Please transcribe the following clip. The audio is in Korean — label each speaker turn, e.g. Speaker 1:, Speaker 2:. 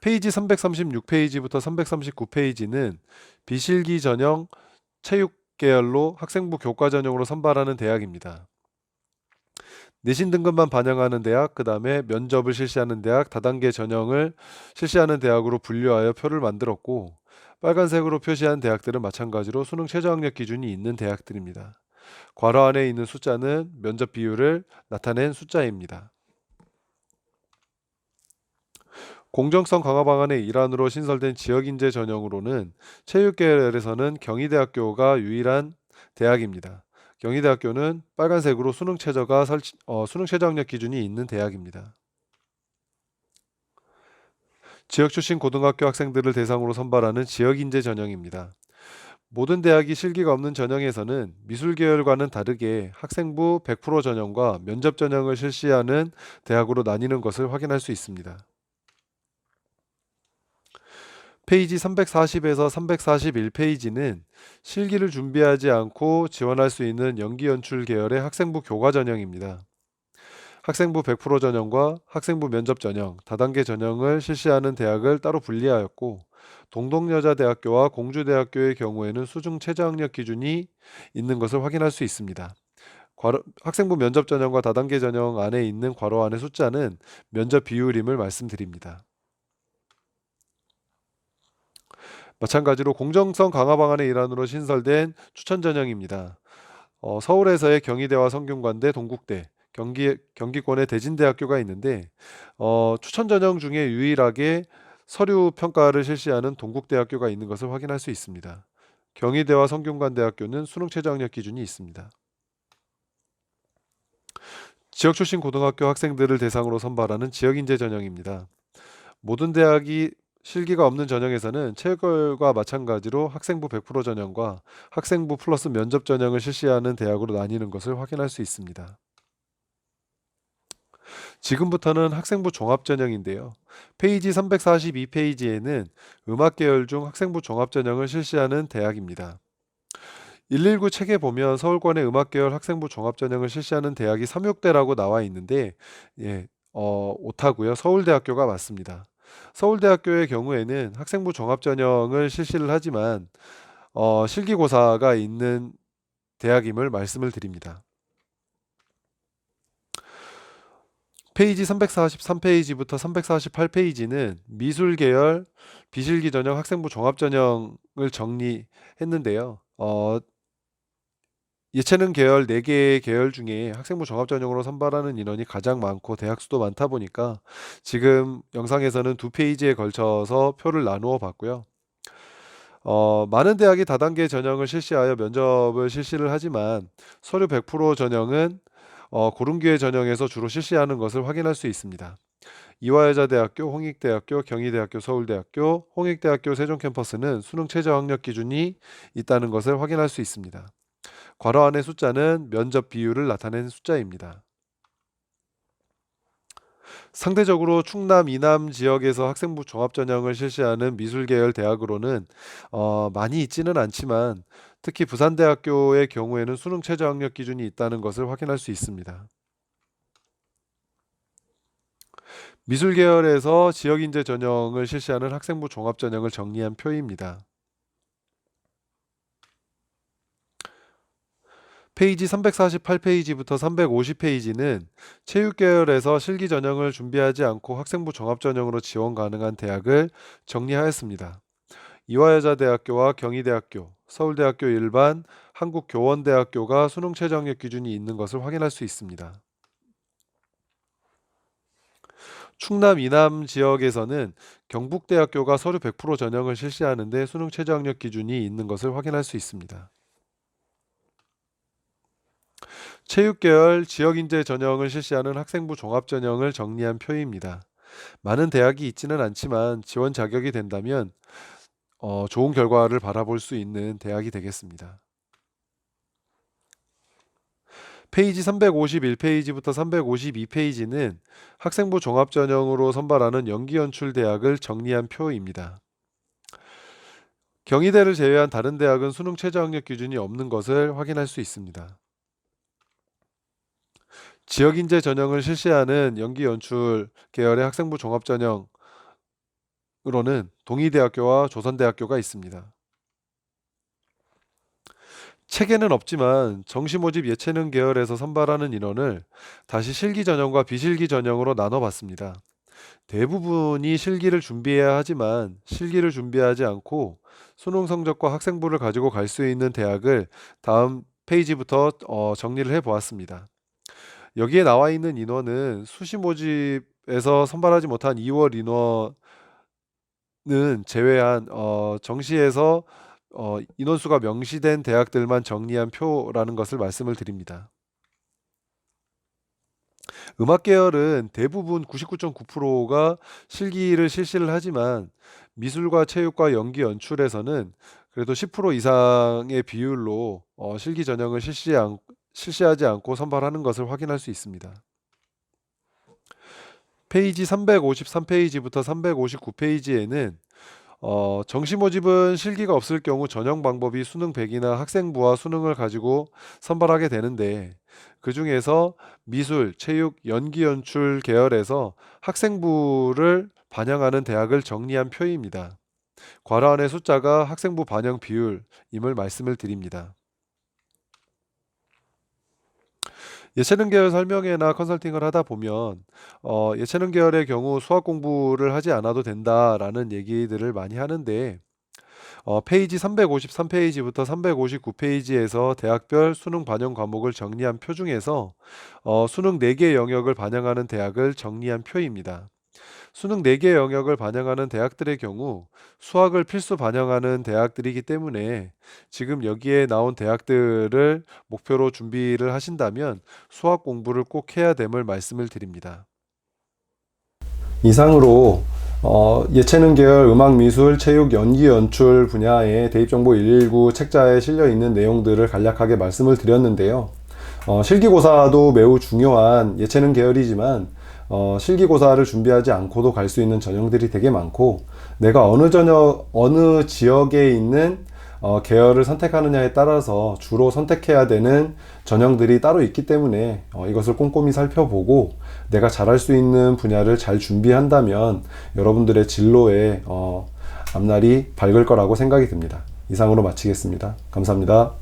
Speaker 1: 페이지 336페이지부터 339페이지는 비실기 전형 체육 계열로 학생부 교과 전형으로 선발하는 대학입니다. 내신 등급만 반영하는 대학, 그 다음에 면접을 실시하는 대학, 다단계 전형을 실시하는 대학으로 분류하여 표를 만들었고, 빨간색으로 표시한 대학들은 마찬가지로 수능 최저학력 기준이 있는 대학들입니다. 괄호 안에 있는 숫자는 면접 비율을 나타낸 숫자입니다. 공정성 강화 방안의 일환으로 신설된 지역인재 전형으로는 체육계열에서는 경희대학교가 유일한 대학입니다. 경희대학교는 빨간색으로 수능 최저학력 기준이 있는 대학입니다. 지역 출신 고등학교 학생들을 대상으로 선발하는 지역인재 전형입니다. 모든 대학이 실기가 없는 전형에서는 미술계열과는 다르게 학생부 100% 전형과 면접 전형을 실시하는 대학으로 나뉘는 것을 확인할 수 있습니다. 페이지 340에서 341페이지는 실기를 준비하지 않고 지원할 수 있는 연기연출 계열의 학생부 교과 전형입니다. 학생부 100% 전형과 학생부 면접 전형, 다단계 전형을 실시하는 대학을 따로 분리하였고, 동덕여자대학교와 공주대학교의 경우에는 수중 최저학력 기준이 있는 것을 확인할 수 있습니다. 학생부 면접 전형과 다단계 전형 안에 있는 괄호 안의 숫자는 면접 비율임을 말씀드립니다. 마찬가지로 공정성 강화 방안의 일환으로 신설된 추천 전형입니다. 서울에서의 경희대와 성균관대, 동국대, 경기권의 대진대학교가 있는데 추천 전형 중에 유일하게 서류 평가를 실시하는 동국대학교가 있는 것을 확인할 수 있습니다. 경희대와 성균관대학교는 수능 최저학력 기준이 있습니다. 지역 출신 고등학교 학생들을 대상으로 선발하는 지역인재 전형입니다. 모든 대학이 실기가 없는 전형에서는 체육과 마찬가지로 학생부 100% 전형과 학생부 플러스 면접 전형을 실시하는 대학으로 나뉘는 것을 확인할 수 있습니다. 지금부터는 학생부 종합 전형인데요. 페이지 342페이지에는 음악 계열 중 학생부 종합 전형을 실시하는 대학입니다. 119 책에 보면 서울권의 음악 계열 학생부 종합 전형을 실시하는 대학이 삼육대라고 나와 있는데 오타고요. 서울대학교가 맞습니다. 서울대학교의 경우에는 학생부 종합 전형을 실시를 하지만 실기고사가 있는 대학임을 말씀을 드립니다. 페이지 343페이지부터 348페이지는 미술 계열 비실기 전형 학생부 종합 전형을 정리했는데요. 예체능 계열 4개의 계열 중에 학생부 종합 전형으로 선발하는 인원이 가장 많고 대학 수도 많다 보니까 지금 영상에서는 2페이지에 걸쳐서 표를 나누어 봤고요. 많은 대학이 다단계 전형을 실시하여 면접을 실시를 하지만 서류 100% 전형은 고른기회 전형에서 주로 실시하는 것을 확인할 수 있습니다. 이화여자대학교, 홍익대학교, 경희대학교, 서울대학교, 홍익대학교 세종 캠퍼스는 수능 최저학력 기준이 있다는 것을 확인할 수 있습니다. 괄호 안의 숫자는 면접 비율을 나타낸 숫자입니다. 상대적으로 충남, 이남 지역에서 학생부 종합전형을 실시하는 미술계열 대학으로는 많이 있지는 않지만 특히 부산대학교의 경우에는 수능 최저학력 기준이 있다는 것을 확인할 수 있습니다. 미술계열에서 지역인재 전형을 실시하는 학생부 종합전형을 정리한 표입니다. 페이지 348페이지부터 350페이지는 체육계열에서 실기 전형을 준비하지 않고 학생부 종합 전형으로 지원 가능한 대학을 정리하였습니다. 이화여자대학교와 경희대학교, 서울대학교 일반, 한국교원대학교가 수능 최저학력 기준이 있는 것을 확인할 수 있습니다. 충남 이남 지역에서는 경북대학교가 서류 100% 전형을 실시하는데 수능 최저학력 기준이 있는 것을 확인할 수 있습니다. 체육계열 지역인재 전형을 실시하는 학생부 종합전형을 정리한 표입니다. 많은 대학이 있지는 않지만 지원 자격이 된다면 좋은 결과를 바라볼 수 있는 대학이 되겠습니다. 페이지 351페이지부터 352페이지는 학생부 종합전형으로 선발하는 연기연출대학을 정리한 표입니다. 경희대를 제외한 다른 대학은 수능 최저학력 기준이 없는 것을 확인할 수 있습니다. 지역인재 전형을 실시하는 연기연출 계열의 학생부 종합전형은 대학으로는 동의대학교와 조선대학교가 있습니다. 체계는 없지만 정시 모집 예체능 계열에서 선발하는 인원을 다시 실기 전형과 비실기 전형으로 나눠봤습니다. 대부분이 실기를 준비해야 하지만 실기를 준비하지 않고 수능 성적과 학생부를 가지고 갈 수 있는 대학을 다음 페이지부터 정리를 해 보았습니다. 여기에 나와 있는 인원은 수시 모집에서 선발하지 못한 2월 인원은 제외한 정시에서 인원수가 명시된 대학들만 정리한 표라는 것을 말씀을 드립니다. 음악 계열은 대부분 99.9%가 실기를 실시를 하지만 미술과 체육과 연기 연출에서는 그래도 10% 이상의 비율로 실기 전형을 실시하지 않고 선발하는 것을 확인할 수 있습니다. 페이지 353페이지부터 359페이지에는 정시 모집은 실기가 없을 경우 전형 방법이 수능 100이나 학생부와 수능을 가지고 선발하게 되는데 그 중에서 미술, 체육, 연기 연출 계열에서 학생부를 반영하는 대학을 정리한 표입니다. 괄호 안의 숫자가 학생부 반영 비율임을 말씀을 드립니다. 예체능 계열 설명회나 컨설팅을 하다 보면 예체능 계열의 경우 수학 공부를 하지 않아도 된다라는 얘기들을 많이 하는데 페이지 353페이지부터 359페이지에서 대학별 수능 반영 과목을 정리한 표 중에서 수능 4개 영역을 반영하는 대학을 정리한 표입니다. 수능 4개 영역을 반영하는 대학들의 경우 수학을 필수 반영하는 대학들이기 때문에 지금 여기에 나온 대학들을 목표로 준비를 하신다면 수학 공부를 꼭 해야 됨을 말씀을 드립니다. 이상으로 예체능 계열 음악, 미술, 체육, 연기, 연출 분야의 대입정보 119 책자에 실려 있는 내용들을 간략하게 말씀을 드렸는데요. 실기고사도 매우 중요한 예체능 계열이지만 실기고사를 준비하지 않고도 갈 수 있는 전형들이 되게 많고 내가 어느 지역에 있는 계열을 선택하느냐에 따라서 주로 선택해야 되는 전형들이 따로 있기 때문에 이것을 꼼꼼히 살펴보고 내가 잘할 수 있는 분야를 잘 준비한다면 여러분들의 진로에 앞날이 밝을 거라고 생각이 듭니다. 이상으로 마치겠습니다. 감사합니다.